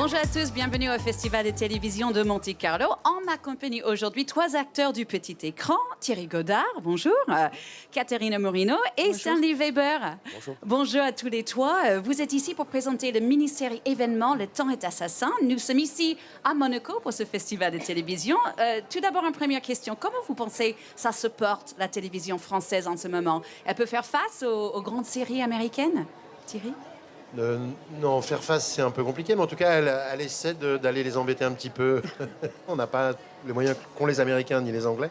Bonjour à tous, bienvenue au Festival de télévision de Monte-Carlo. En ma compagnie aujourd'hui, 3 acteurs du petit écran. Thierry Godard, bonjour. Caterina Morino et bonjour. Stanley Weber. Bonjour. Bonjour à tous les trois. Vous êtes ici pour présenter le mini-série événement Le Temps est assassin. Nous sommes ici à Monaco pour ce festival de télévision. Tout d'abord, une première question. Comment vous pensez ça se porte, la télévision française en ce moment? Elle peut faire face aux grandes séries américaines, Thierry? Non, faire face, c'est un peu compliqué, mais en tout cas, elle essaie d'aller les embêter un petit peu. On n'a pas les moyens qu'ont les Américains ni les Anglais,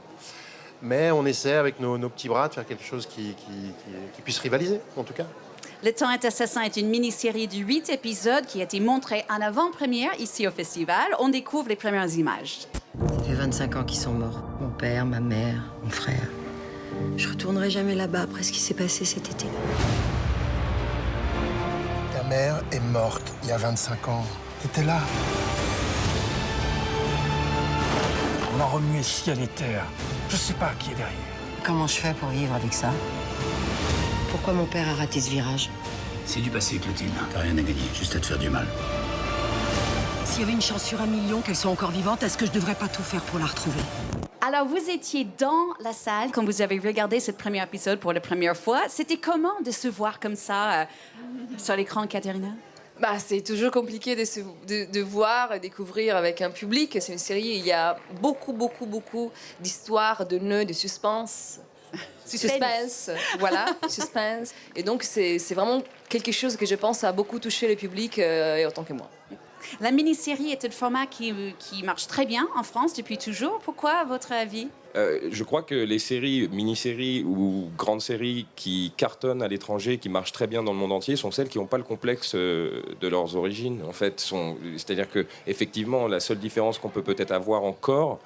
mais on essaie avec nos petits bras de faire quelque chose qui puisse rivaliser, en tout cas. Le Temps est assassin est une mini-série de 8 épisodes qui a été montrée en avant-première ici au festival. On découvre les premières images. Ça fait 25 ans qu'ils sont morts. Mon père, ma mère, mon frère. Je retournerai jamais là-bas après ce qui s'est passé cet été. Ta mère est morte il y a 25 ans. T'étais là. On a remué ciel et terre. Je sais pas qui est derrière. Comment je fais pour vivre avec ça? Pourquoi mon père a raté ce virage? C'est du passé, Clotilde. T'as rien à gagner, juste à te faire du mal. S'il y avait une chance sur 1 million qu'elle soit encore vivante, est-ce que je devrais pas tout faire pour la retrouver? Alors, vous étiez dans la salle quand vous avez regardé ce premier épisode pour la première fois. C'était comment de se voir comme ça sur l'écran, Caterina? C'est toujours compliqué de voir et découvrir avec un public. C'est une série, il y a beaucoup d'histoires, de nœuds, de suspense. Suspense, voilà, suspense. Et donc, c'est vraiment quelque chose que je pense a beaucoup touché le public et autant que moi. La mini-série est un format qui marche très bien en France depuis toujours. Pourquoi, à votre avis? Je crois que les séries, mini-séries ou grandes séries qui cartonnent à l'étranger, qui marchent très bien dans le monde entier, sont celles qui n'ont pas le complexe de leurs origines. En fait, c'est-à-dire que effectivement, la seule différence qu'on peut peut-être avoir encore,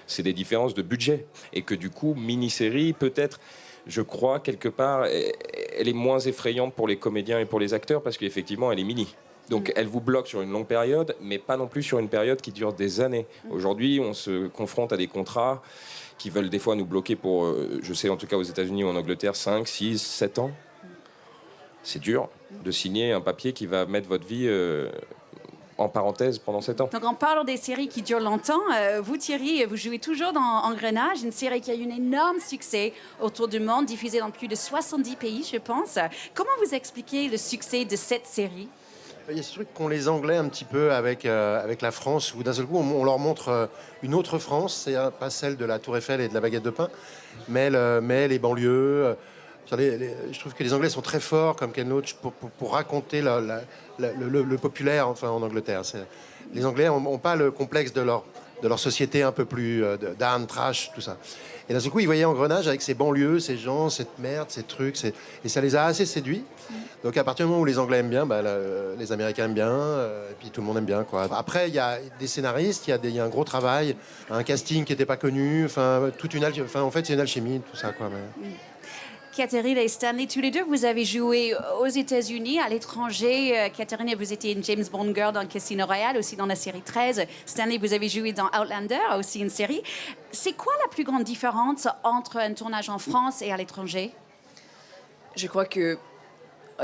c'est des différences de budget. Et que du coup, mini-série, peut-être, je crois, quelque part, elle est moins effrayante pour les comédiens et pour les acteurs parce qu'effectivement, elle est mini. Donc, elle vous bloque sur une longue période, mais pas non plus sur une période qui dure des années. Aujourd'hui, on se confronte à des contrats qui veulent des fois nous bloquer pour, je sais en tout cas aux États-Unis ou en Angleterre, 5, 6, 7 ans. C'est dur de signer un papier qui va mettre votre vie en parenthèse pendant 7 ans. Donc, en parlant des séries qui durent longtemps, vous, Thierry, vous jouez toujours dans Engrenage, une série qui a eu un énorme succès autour du monde, diffusée dans plus de 70 pays, je pense. Comment vous expliquez le succès de cette série? Il y a ce truc qu'ont les Anglais un petit peu avec la France, où d'un seul coup, on leur montre une autre France, c'est pas celle de la Tour Eiffel et de la baguette de pain, mais les banlieues. Je trouve que les Anglais sont très forts, comme Ken Loach, pour raconter le populaire, enfin, en Angleterre. Les Anglais n'ont pas le complexe de leur société un peu plus d'âne, trash, tout ça. Et d'un seul coup, ils voyaient Engrenage avec ces banlieues, ces gens, cette merde, ces trucs, et ça les a assez séduits. Donc à partir du moment où les Anglais aiment bien, les Américains aiment bien, et puis tout le monde aime bien, quoi. Après, il y a des scénaristes, il y a un gros travail, un casting qui n'était pas connu, en fait, c'est une alchimie, tout ça, quoi. Mais... Caterina et Stanley, tous les deux, vous avez joué aux États-Unis, à l'étranger. Caterina, vous étiez une James Bond girl dans Casino Royale, aussi dans la série 13. Stanley, vous avez joué dans Outlander, aussi une série. C'est quoi la plus grande différence entre un tournage en France et à l'étranger? Je crois que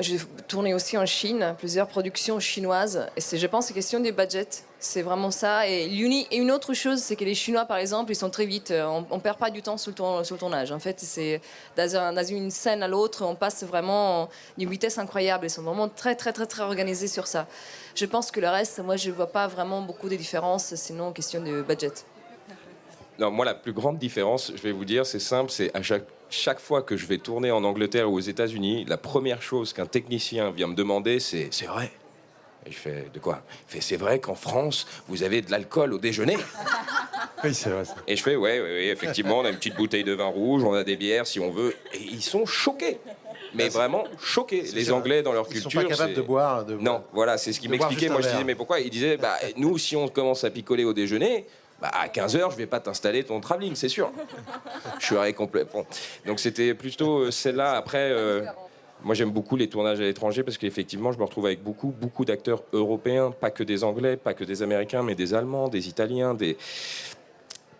j'ai tourné aussi en Chine, plusieurs productions chinoises. Et je pense que c'est question du budget. C'est vraiment ça. Et une autre chose, c'est que les Chinois, par exemple, ils sont très vite. On ne perd pas du temps sur le tournage. En fait, c'est dans une scène à l'autre, on passe vraiment d'une vitesse incroyable. Ils sont vraiment très organisés sur ça. Je pense que le reste, moi, je ne vois pas vraiment beaucoup de différences, sinon question de budget. Non, moi, la plus grande différence, je vais vous dire, c'est simple, c'est à chaque fois que je vais tourner en Angleterre ou aux États-Unis, la première chose qu'un technicien vient me demander, c'est vrai. Et je fais, de quoi? Il fait, c'est vrai qu'en France, vous avez de l'alcool au déjeuner? Oui, c'est vrai ça. Et je fais, oui, effectivement, on a une petite bouteille de vin rouge, on a des bières si on veut. Et ils sont choqués. Mais vraiment choqués. Les Anglais, dans leur culture... Ils sont pas capables de boire. Non, voilà, c'est ce qu'il m'expliquait. Moi, je disais, mais pourquoi? Il disait, nous, si on commence à picoler au déjeuner... à 15h, je vais pas t'installer ton travelling, c'est sûr. Je serais complet. Bon. Donc c'était plutôt celle-là. Après, moi j'aime beaucoup les tournages à l'étranger parce qu'effectivement, je me retrouve avec beaucoup d'acteurs européens, pas que des Anglais, pas que des Américains, mais des Allemands, des Italiens,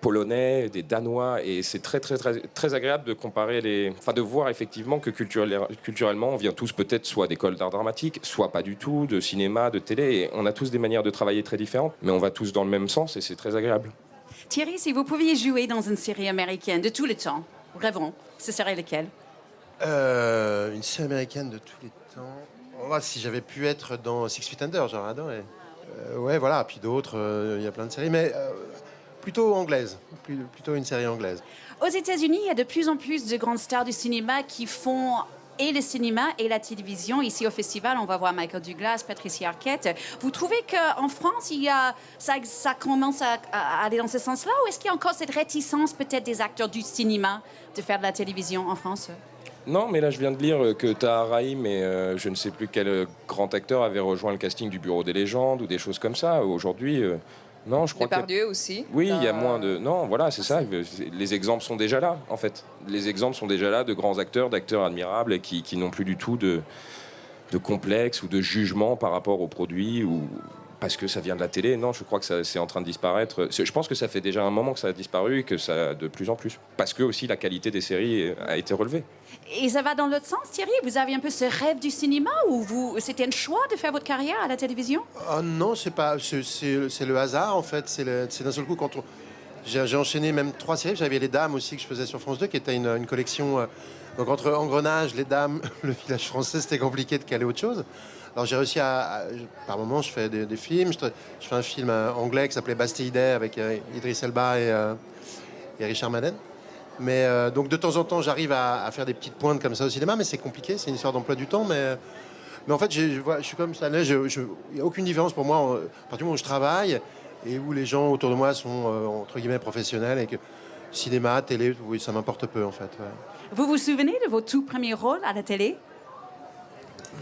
Polonais, des Danois, et c'est très, très, très, très agréable de comparer de voir effectivement que culturellement, on vient tous peut-être soit d'écoles d'art dramatique, soit pas du tout, de cinéma, de télé, et on a tous des manières de travailler très différentes, mais on va tous dans le même sens, et c'est très agréable. Thierry, si vous pouviez jouer dans une série américaine de tous les temps, rêvons, ce serait laquelle? Une série américaine de tous les temps. Oh, si j'avais pu être dans Six Feet Under, j'aurais adoré. Ouais, voilà, puis d'autres, il y a plein de séries, mais plutôt anglaise, plutôt une série anglaise. Aux États-Unis, il y a de plus en plus de grandes stars du cinéma qui font et le cinéma et la télévision. Ici au festival, on va voir Michael Douglas, Patricia Arquette. Vous trouvez qu'en France, ça commence à aller dans ce sens-là, ou est-ce qu'il y a encore cette réticence peut-être des acteurs du cinéma de faire de la télévision en France? Non, mais là, je viens de lire que Tahar Rahim et je ne sais plus quel grand acteur avait rejoint le casting du Bureau des légendes ou des choses comme ça. Aujourd'hui, non, je crois que... Depardieu aussi. Oui, il y a moins de... Non, voilà, c'est ça. Les exemples sont déjà là, en fait. Les exemples sont déjà là de grands acteurs, d'acteurs admirables et qui n'ont plus du tout de complexe ou de jugement par rapport aux produits ou parce que ça vient de la télé. Non, je crois que c'est en train de disparaître. Je pense que ça fait déjà un moment que ça a disparu et que ça de plus en plus. Parce que aussi la qualité des séries a été relevée. Et ça va dans l'autre sens, Thierry? Vous avez un peu ce rêve du cinéma ou c'était un choix de faire votre carrière à la télévision? Ah non, c'est le hasard en fait. C'est d'un seul coup j'ai enchaîné même 3 séries. J'avais Les Dames aussi que je faisais sur France 2, qui était une collection. Donc entre Engrenage, Les Dames, Le Village français, c'était compliqué de caler autre chose. Alors j'ai réussi par moments, je fais des films. Je fais un film anglais qui s'appelait Bastille Day avec Idriss Elba et Richard Madden. Mais donc de temps en temps, j'arrive à faire des petites pointes comme ça au cinéma, mais c'est compliqué, c'est une histoire d'emploi du temps. Mais en fait, je suis comme Stanley, il n'y a aucune différence pour moi à partir du moment où je travaille et où les gens autour de moi sont entre guillemets professionnels, et que cinéma, télé, oui, ça m'importe peu en fait. Ouais. Vous vous souvenez de vos tout premiers rôles à la télé?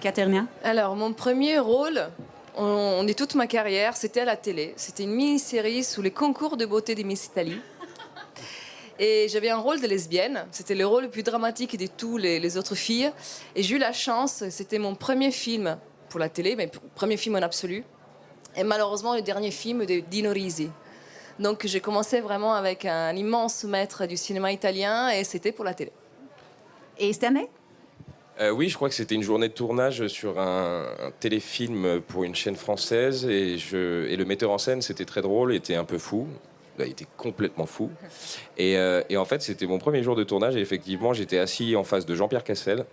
Katerina? Alors, mon premier rôle, on dit toute ma carrière, c'était à la télé. C'était une mini-série sous les concours de beauté des Miss Italie. Et j'avais un rôle de lesbienne. C'était le rôle le plus dramatique de tous les autres filles. Et j'ai eu la chance, c'était mon premier film pour la télé, mais premier film en absolu. Et malheureusement, le dernier film de Dino Risi. Donc j'ai commencé vraiment avec un immense maître du cinéma italien, et c'était pour la télé. Et Stanley? Oui, je crois que c'était une journée de tournage sur un téléfilm pour une chaîne française et le metteur en scène, c'était très drôle, était un peu fou. Il était complètement fou. Et en fait, c'était mon premier jour de tournage et effectivement, j'étais assis en face de Jean-Pierre Cassel.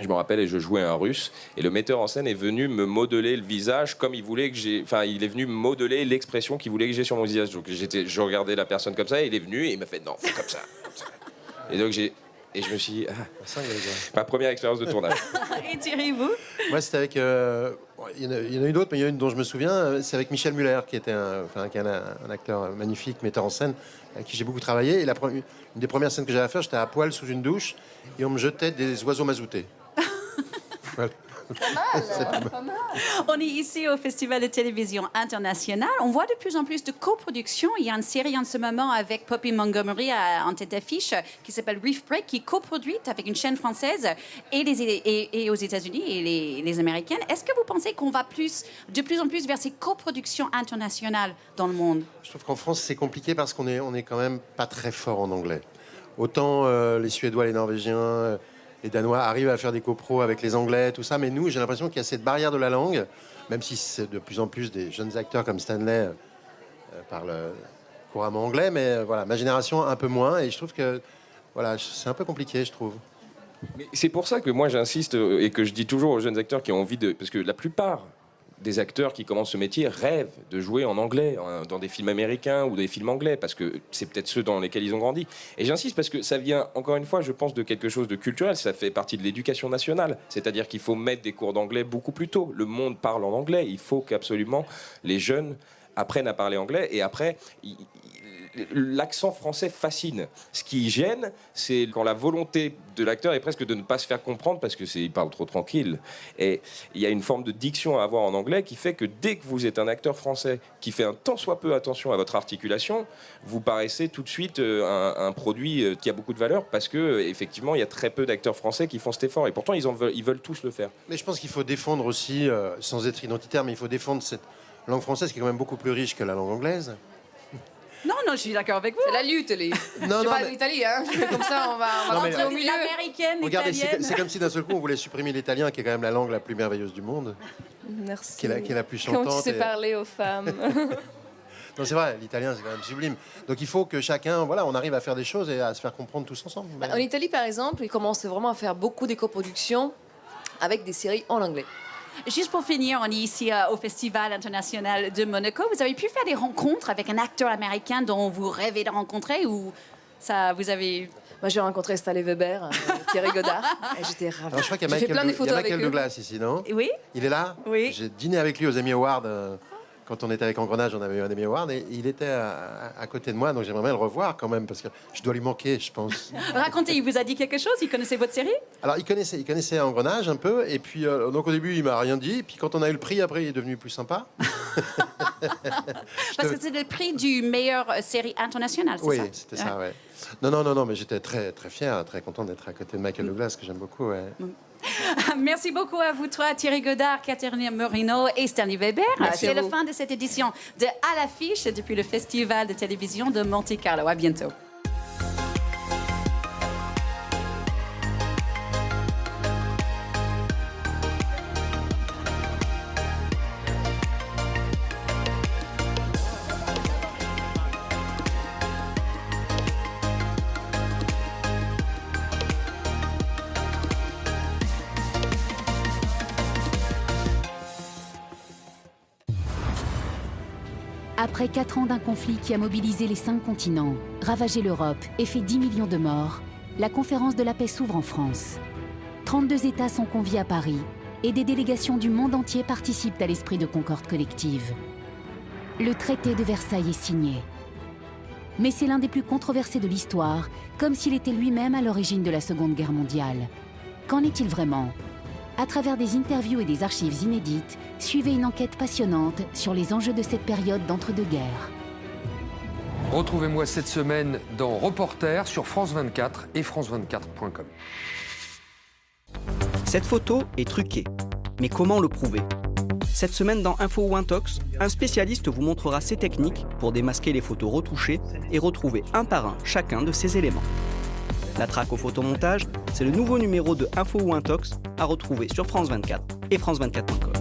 Je me rappelle, et je jouais un Russe. Et le metteur en scène est venu me modeler le visage comme il voulait que j'ai... Enfin, il est venu me modeler l'expression qu'il voulait que j'ai sur mon visage. Donc je regardais la personne comme ça et il est venu et il m'a fait « Non, fais comme ça. » Et donc Et je me suis dit, ma première expérience de tournage. Et Thierry, vous? Moi, c'était avec... il y en a eu d'autres, mais il y en a une dont je me souviens. C'est avec Michel Muller, qui était un acteur magnifique, metteur en scène, avec qui j'ai beaucoup travaillé. Et une des premières scènes que j'avais à faire, j'étais à poil sous une douche et on me jetait des oiseaux mazoutés. Voilà. Pas mal. On est ici au Festival de télévision international. On voit de plus en plus de coproductions. Il y a une série en ce moment avec Poppy Montgomery en tête d'affiche qui s'appelle Reef Break, qui est coproduite avec une chaîne française et aux États-Unis et les Américaines. Est-ce que vous pensez qu'on va de plus en plus vers ces coproductions internationales dans le monde? Je trouve qu'en France, c'est compliqué parce qu'on est quand même pas très fort en anglais. Autant les Suédois, les Norvégiens... les Danois arrivent à faire des copros avec les Anglais, tout ça. Mais nous, j'ai l'impression qu'il y a cette barrière de la langue, même si c'est de plus en plus des jeunes acteurs comme Stanley parlent couramment anglais. Mais voilà, ma génération, un peu moins. Et je trouve que voilà, c'est un peu compliqué, je trouve. Mais c'est pour ça que moi, j'insiste et que je dis toujours aux jeunes acteurs qui ont envie de... Parce que la plupart des acteurs qui commencent ce métier rêvent de jouer en anglais, dans des films américains ou des films anglais, parce que c'est peut-être ceux dans lesquels ils ont grandi. Et j'insiste parce que ça vient, encore une fois, je pense, de quelque chose de culturel. Ça fait partie de l'éducation nationale. C'est-à-dire qu'il faut mettre des cours d'anglais beaucoup plus tôt. Le monde parle en anglais. Il faut qu'absolument les jeunes apprennent à parler anglais. Et après... l'accent français fascine. Ce qui gêne, c'est quand la volonté de l'acteur est presque de ne pas se faire comprendre parce qu'il parle trop tranquille. Et il y a une forme de diction à avoir en anglais qui fait que dès que vous êtes un acteur français qui fait un tant soit peu attention à votre articulation, vous paraissez tout de suite un produit qui a beaucoup de valeur parce que effectivement, il y a très peu d'acteurs français qui font cet effort. Et pourtant, ils veulent tous le faire. Mais je pense qu'il faut défendre aussi, sans être identitaire, mais il faut défendre cette langue française qui est quand même beaucoup plus riche que la langue anglaise. Non, je suis d'accord avec vous. C'est la lutte, les. Non, Je non, parle mais- d'Italie, hein. Comme ça, on va Non, mais rentrer la- au milieu. L'américaine, Regardez, l'italienne. c'est comme si d'un seul coup on voulait supprimer l'italien, qui est quand même la langue la plus merveilleuse du monde, Merci. qui est la plus Comment tu chantante. sais et- parler aux femmes. Non, c'est vrai, l'italien c'est quand même sublime. Donc il faut que chacun, voilà, on arrive à faire des choses et à se faire comprendre tous ensemble. En Italie, par exemple, ils commencent vraiment à faire beaucoup de coproductions avec des séries en anglais. Juste pour finir, on est ici au Festival international de Monaco. Vous avez pu faire des rencontres avec un acteur américain dont vous rêvez de rencontrer ou ça, vous avez... Moi, j'ai rencontré Stanley Weber, Thierry Godard, et j'étais ravie. Alors, je crois qu'il y a J'ai fait plein de Michael, il y photos a avec Michael eux. Douglas ici, non? Oui. Il est là? Oui. J'ai dîné avec lui aux Emmy Awards. Quand on était avec Engrenage, on avait eu un Emmy Award et il était à côté de moi, donc j'aimerais bien le revoir quand même parce que je dois lui manquer, je pense. Racontez, il vous a dit quelque chose? Il connaissait votre série? Alors il connaissait Engrenage un peu et puis donc au début il m'a rien dit, puis quand on a eu le prix après il est devenu plus sympa. Parce que c'est le prix du meilleure série internationale, c'est Oui, ça? c'était ça, ouais. Non, mais j'étais très très fier, très content d'être à côté de Michael Douglas que j'aime beaucoup. Ouais. Merci beaucoup à vous trois, Thierry Godard, Caterina Morino et Stanley Weber. Merci C'est à la vous. fin de cette édition de À l'affiche depuis le Festival de télévision de Monte Carlo. À bientôt. Après 4 ans d'un conflit qui a mobilisé les 5 continents, ravagé l'Europe et fait 10 millions de morts, la conférence de la paix s'ouvre en France. 32 États sont conviés à Paris et des délégations du monde entier participent à l'esprit de concorde collective. Le traité de Versailles est signé. Mais c'est l'un des plus controversés de l'histoire, comme s'il était lui-même à l'origine de la Seconde Guerre mondiale. Qu'en est-il vraiment ? À travers des interviews et des archives inédites, suivez une enquête passionnante sur les enjeux de cette période d'entre-deux-guerres. Retrouvez-moi cette semaine dans Reporter sur France 24 et France24.com. Cette photo est truquée. Mais comment le prouver ? Cette semaine dans Info ou Intox, un spécialiste vous montrera ses techniques pour démasquer les photos retouchées et retrouver un par un chacun de ces éléments. La traque au photomontage, c'est le nouveau numéro de Info ou Intox à retrouver sur France 24 et France24.com.